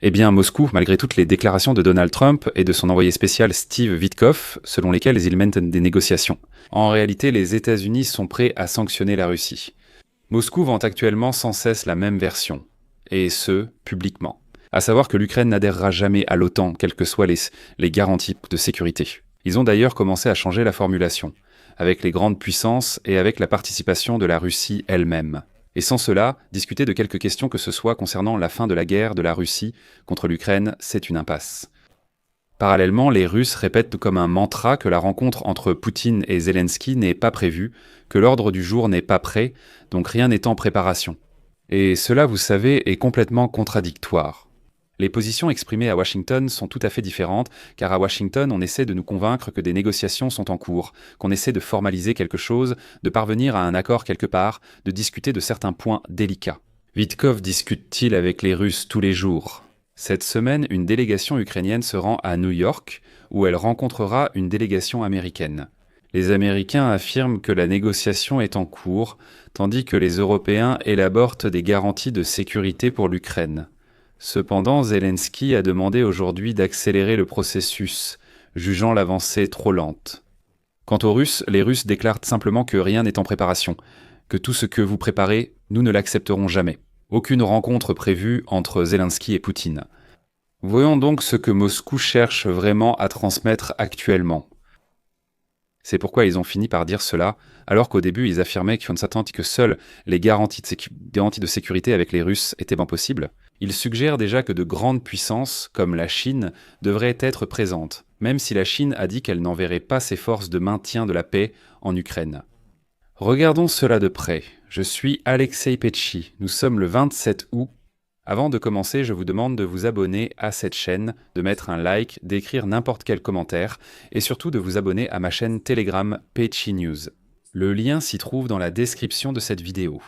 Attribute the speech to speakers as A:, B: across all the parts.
A: Eh bien, Moscou, malgré toutes les déclarations de Donald Trump et de son envoyé spécial Steve Witkoff, selon lesquelles ils mènent des négociations. En réalité, les États-Unis sont prêts à sanctionner la Russie. Moscou vante actuellement sans cesse la même version, et ce, publiquement. À savoir que l'Ukraine n'adhérera jamais à l'OTAN, quelles que soient les garanties de sécurité. Ils ont d'ailleurs commencé à changer la formulation, avec les grandes puissances et avec la participation de la Russie elle-même. Et sans cela, discuter de quelques questions que ce soit concernant la fin de la guerre de la Russie contre l'Ukraine, c'est une impasse. Parallèlement, les Russes répètent comme un mantra que la rencontre entre Poutine et Zelensky n'est pas prévue, que l'ordre du jour n'est pas prêt, donc rien n'est en préparation. Et cela, vous savez, est complètement contradictoire. Les positions exprimées à Washington sont tout à fait différentes, car à Washington, on essaie de nous convaincre que des négociations sont en cours, qu'on essaie de formaliser quelque chose, de parvenir à un accord quelque part, de discuter de certains points délicats. Witkoff discute-t-il avec les Russes tous les jours ? Cette semaine, une délégation ukrainienne se rend à New York, où elle rencontrera une délégation américaine. Les Américains affirment que la négociation est en cours, tandis que les Européens élaborent des garanties de sécurité pour l'Ukraine. Cependant, Zelensky a demandé aujourd'hui d'accélérer le processus, jugeant l'avancée trop lente. Quant aux Russes, les Russes déclarent simplement que rien n'est en préparation, que tout ce que vous préparez, nous ne l'accepterons jamais. Aucune rencontre prévue entre Zelensky et Poutine. Voyons donc ce que Moscou cherche vraiment à transmettre actuellement. C'est pourquoi ils ont fini par dire cela, alors qu'au début ils affirmaient qu'on s'attendait que seules les garanties de sécurité avec les Russes étaient bien possibles. Ils suggèrent déjà que de grandes puissances, comme la Chine, devraient être présentes, même si la Chine a dit qu'elle n'enverrait pas ses forces de maintien de la paix en Ukraine. Regardons cela de près. Je suis Alexei Petchi, nous sommes le 27 août. Avant de commencer, je vous demande de vous abonner à cette chaîne, de mettre un like, d'écrire n'importe quel commentaire, et surtout de vous abonner à ma chaîne Telegram Petchi News. Le lien s'y trouve dans la description de cette vidéo.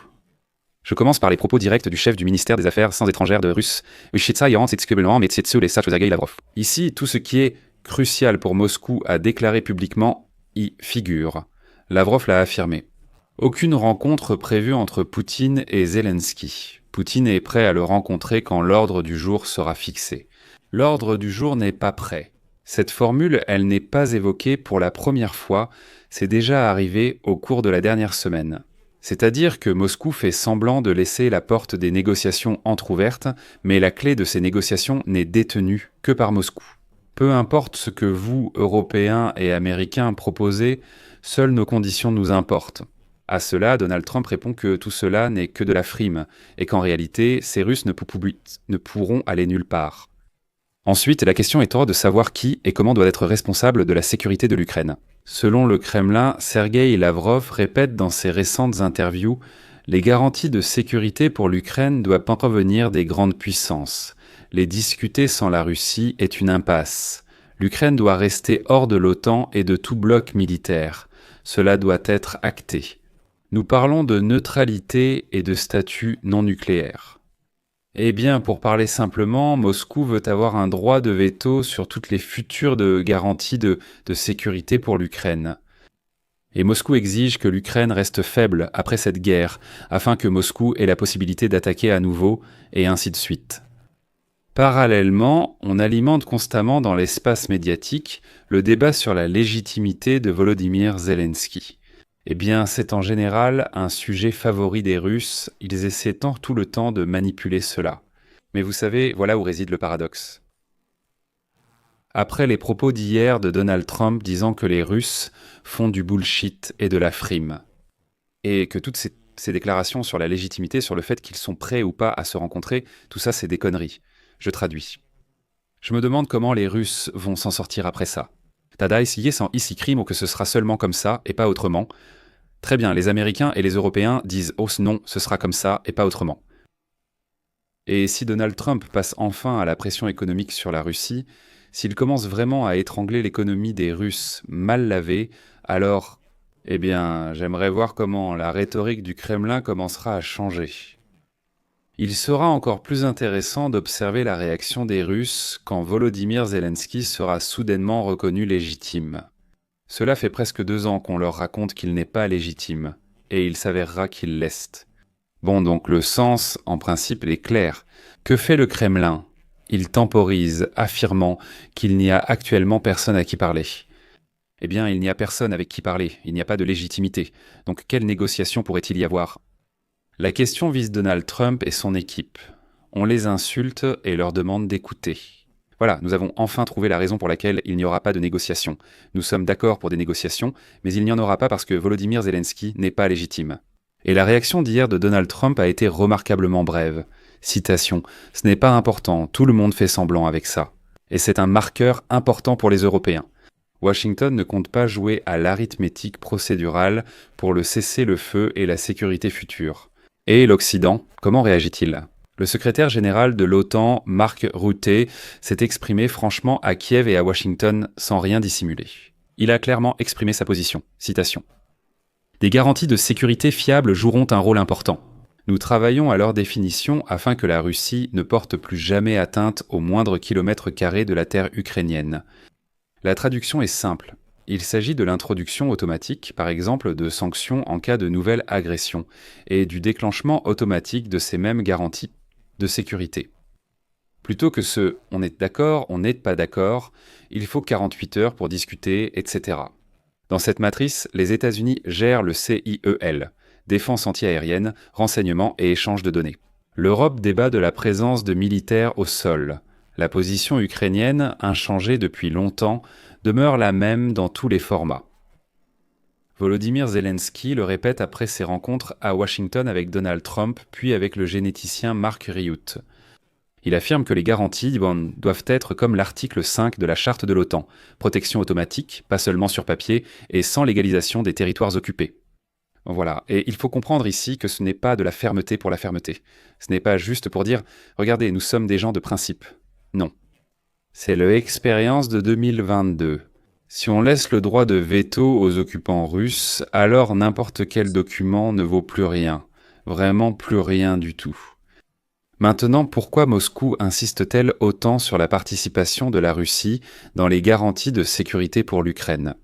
A: Je commence par les propos directs du chef du ministère des Affaires étrangères de Russe, Lavrov. Ici, tout ce qui est crucial pour Moscou à déclarer publiquement y figure. Lavrov l'a affirmé. Aucune rencontre prévue entre Poutine et Zelensky. Poutine est prêt à le rencontrer quand l'ordre du jour sera fixé. L'ordre du jour n'est pas prêt. Cette formule, elle n'est pas évoquée pour la première fois, c'est déjà arrivé au cours de la dernière semaine. C'est-à-dire que Moscou fait semblant de laisser la porte des négociations entr'ouverte, mais la clé de ces négociations n'est détenue que par Moscou. Peu importe ce que vous, Européens et Américains, proposez, seules nos conditions nous importent. À cela, Donald Trump répond que tout cela n'est que de la frime, et qu'en réalité, ces Russes ne pourront aller nulle part. Ensuite, la question est hors de savoir qui et comment doit être responsable de la sécurité de l'Ukraine. Selon le Kremlin, Sergueï Lavrov répète dans ses récentes interviews « Les garanties de sécurité pour l'Ukraine doivent provenir des grandes puissances. Les discuter sans la Russie est une impasse. L'Ukraine doit rester hors de l'OTAN et de tout bloc militaire. Cela doit être acté. Nous parlons de neutralité et de statut non nucléaire. » Eh bien, pour parler simplement, Moscou veut avoir un droit de veto sur toutes les futures garanties de sécurité pour l'Ukraine. Et Moscou exige que l'Ukraine reste faible après cette guerre, afin que Moscou ait la possibilité d'attaquer à nouveau, et ainsi de suite. Parallèlement, on alimente constamment dans l'espace médiatique le débat sur la légitimité de Volodymyr Zelensky. Eh bien, c'est en général un sujet favori des Russes, ils essaient tout le temps de manipuler cela. Mais vous savez, voilà où réside le paradoxe. Après les propos d'hier de Donald Trump disant que les Russes font du bullshit et de la frime, et que toutes ces déclarations sur la légitimité, sur le fait qu'ils sont prêts ou pas à se rencontrer, tout ça c'est des conneries. Je traduis. Je me demande comment les Russes vont s'en sortir après ça. Tada essayer sans ici crime ou que ce sera seulement comme ça et pas autrement. Très bien, les Américains et les Européens disent « Oh non, ce sera comme ça et pas autrement ». Et si Donald Trump passe enfin à la pression économique sur la Russie, s'il commence vraiment à étrangler l'économie des Russes mal lavée, alors, eh bien, j'aimerais voir comment la rhétorique du Kremlin commencera à changer. Il sera encore plus intéressant d'observer la réaction des Russes quand Volodymyr Zelensky sera soudainement reconnu légitime. Cela fait presque 2 ans qu'on leur raconte qu'il n'est pas légitime, et il s'avérera qu'il l'est. Bon, donc le sens, en principe, est clair. Que fait le Kremlin ? Il temporise, affirmant qu'il n'y a actuellement personne à qui parler. Eh bien, il n'y a personne avec qui parler, il n'y a pas de légitimité. Donc quelle négociation pourrait-il y avoir? La question vise Donald Trump et son équipe. On les insulte et leur demande d'écouter. Voilà, nous avons enfin trouvé la raison pour laquelle il n'y aura pas de négociation. Nous sommes d'accord pour des négociations, mais il n'y en aura pas parce que Volodymyr Zelensky n'est pas légitime. Et la réaction d'hier de Donald Trump a été remarquablement brève. Citation, « Ce n'est pas important, tout le monde fait semblant avec ça. » Et c'est un marqueur important pour les Européens. Washington ne compte pas jouer à l'arithmétique procédurale pour le cessez-le-feu et la sécurité future. Et l'Occident, comment réagit-il? Le secrétaire général de l'OTAN, Mark Rutte, s'est exprimé franchement à Kiev et à Washington sans rien dissimuler. Il a clairement exprimé sa position. Citation. « Des garanties de sécurité fiables joueront un rôle important. Nous travaillons à leur définition afin que la Russie ne porte plus jamais atteinte au moindre kilomètre carré de la terre ukrainienne. La traduction est simple. Il s'agit de l'introduction automatique, par exemple, de sanctions en cas de nouvelle agression, et du déclenchement automatique de ces mêmes garanties de sécurité. Plutôt que ce « on est d'accord, on n'est pas d'accord », il faut 48 heures pour discuter, etc. Dans cette matrice, les États-Unis gèrent le CIEL, défense antiaérienne, renseignement et échange de données. L'Europe débat de la présence de militaires au sol. La position ukrainienne, inchangée depuis longtemps, demeure la même dans tous les formats. Volodymyr Zelensky le répète après ses rencontres à Washington avec Donald Trump, puis avec le généticien Mark Rutte. Il affirme que les garanties doivent être comme l'article 5 de la charte de l'OTAN, protection automatique, pas seulement sur papier, et sans légalisation des territoires occupés. Voilà, et il faut comprendre ici que ce n'est pas de la fermeté pour la fermeté. Ce n'est pas juste pour dire « Regardez, nous sommes des gens de principe ». Non. C'est l'expérience de 2022. Si on laisse le droit de veto aux occupants russes, alors n'importe quel document ne vaut plus rien. Vraiment plus rien du tout. Maintenant, pourquoi Moscou insiste-t-elle autant sur la participation de la Russie dans les garanties de sécurité pour l'Ukraine ?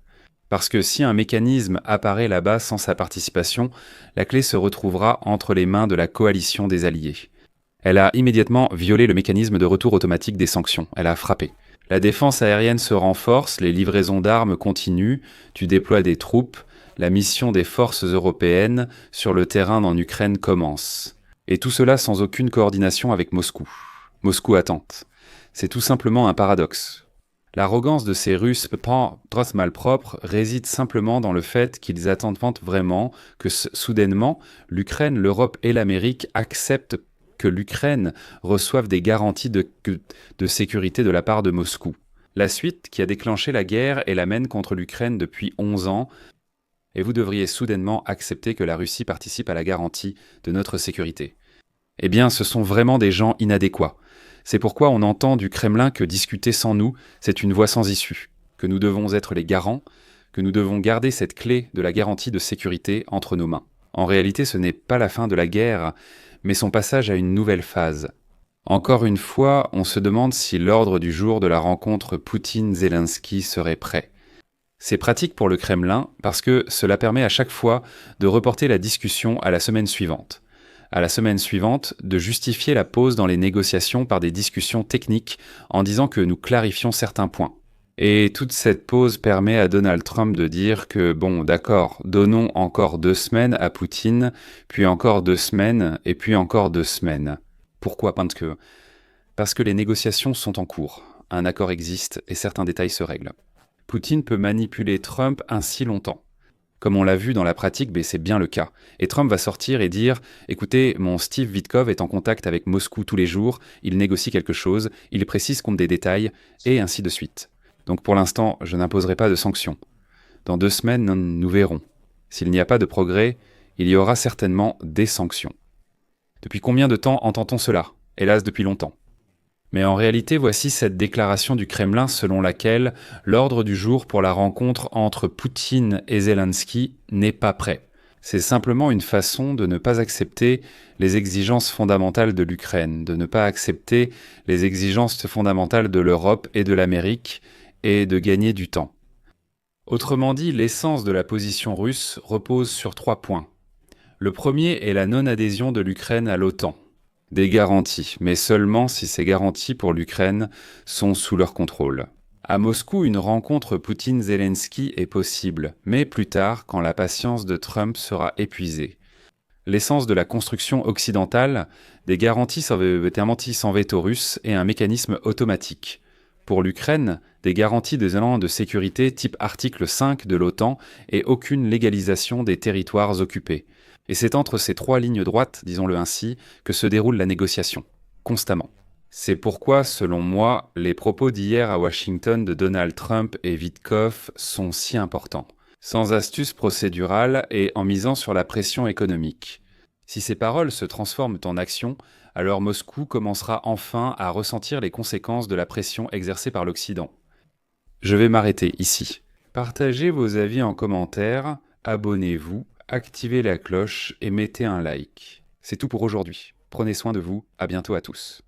A: Parce que si un mécanisme apparaît là-bas sans sa participation, la clé se retrouvera entre les mains de la coalition des alliés. Elle a immédiatement violé le mécanisme de retour automatique des sanctions. Elle a frappé. La défense aérienne se renforce, les livraisons d'armes continuent, tu déploies des troupes, la mission des forces européennes sur le terrain en Ukraine commence. Et tout cela sans aucune coordination avec Moscou. Moscou attente. C'est tout simplement un paradoxe. L'arrogance de ces Russes drosse malpropre réside simplement dans le fait qu'ils attendent vraiment que soudainement l'Ukraine, l'Europe et l'Amérique acceptent que l'Ukraine reçoive des garanties de sécurité de la part de Moscou. La suite, qui a déclenché la guerre et la mène contre l'Ukraine depuis 11 ans, et vous devriez soudainement accepter que la Russie participe à la garantie de notre sécurité. Eh bien, ce sont vraiment des gens inadéquats. C'est pourquoi on entend du Kremlin que discuter sans nous, c'est une voie sans issue, que nous devons être les garants, que nous devons garder cette clé de la garantie de sécurité entre nos mains. En réalité, ce n'est pas la fin de la guerre, mais son passage à une nouvelle phase. Encore une fois, on se demande si l'ordre du jour de la rencontre Poutine-Zelensky serait prêt. C'est pratique pour le Kremlin parce que cela permet à chaque fois de reporter la discussion à la semaine suivante. À la semaine suivante, de justifier la pause dans les négociations par des discussions techniques en disant que nous clarifions certains points. Et toute cette pause permet à Donald Trump de dire que, bon, d'accord, donnons encore 2 semaines à Poutine, puis encore 2 semaines, et puis encore 2 semaines. Pourquoi Parce que les négociations sont en cours, un accord existe et certains détails se règlent. Poutine peut manipuler Trump ainsi longtemps. Comme on l'a vu dans la pratique, c'est bien le cas. Et Trump va sortir et dire « Écoutez, mon Steve Witkoff est en contact avec Moscou tous les jours, il négocie quelque chose, il précise contre des détails, et ainsi de suite. Donc pour l'instant, je n'imposerai pas de sanctions. Dans 2 semaines, nous verrons. S'il n'y a pas de progrès, il y aura certainement des sanctions. » Depuis combien de temps entend-on cela ? Hélas, depuis longtemps. Mais en réalité, voici cette déclaration du Kremlin selon laquelle l'ordre du jour pour la rencontre entre Poutine et Zelensky n'est pas prêt. C'est simplement une façon de ne pas accepter les exigences fondamentales de l'Ukraine, de ne pas accepter les exigences fondamentales de l'Europe et de l'Amérique, et de gagner du temps. Autrement dit, l'essence de la position russe repose sur 3 points. Le premier est la non-adhésion de l'Ukraine à l'OTAN. Des garanties, mais seulement si ces garanties pour l'Ukraine sont sous leur contrôle. À Moscou, une rencontre Poutine-Zelensky est possible, mais plus tard, quand la patience de Trump sera épuisée. L'essence de la construction occidentale, des garanties sans veto russe et un mécanisme automatique. Pour l'Ukraine, des garanties des élans de sécurité type article 5 de l'OTAN et aucune légalisation des territoires occupés. Et c'est entre ces trois lignes droites, disons-le ainsi, que se déroule la négociation, constamment. C'est pourquoi, selon moi, les propos d'hier à Washington de Donald Trump et Witkoff sont si importants. Sans astuce procédurale et en misant sur la pression économique. Si ces paroles se transforment en action, alors Moscou commencera enfin à ressentir les conséquences de la pression exercée par l'Occident. Je vais m'arrêter ici. Partagez vos avis en commentaire, abonnez-vous, activez la cloche et mettez un like. C'est tout pour aujourd'hui. Prenez soin de vous, à bientôt à tous.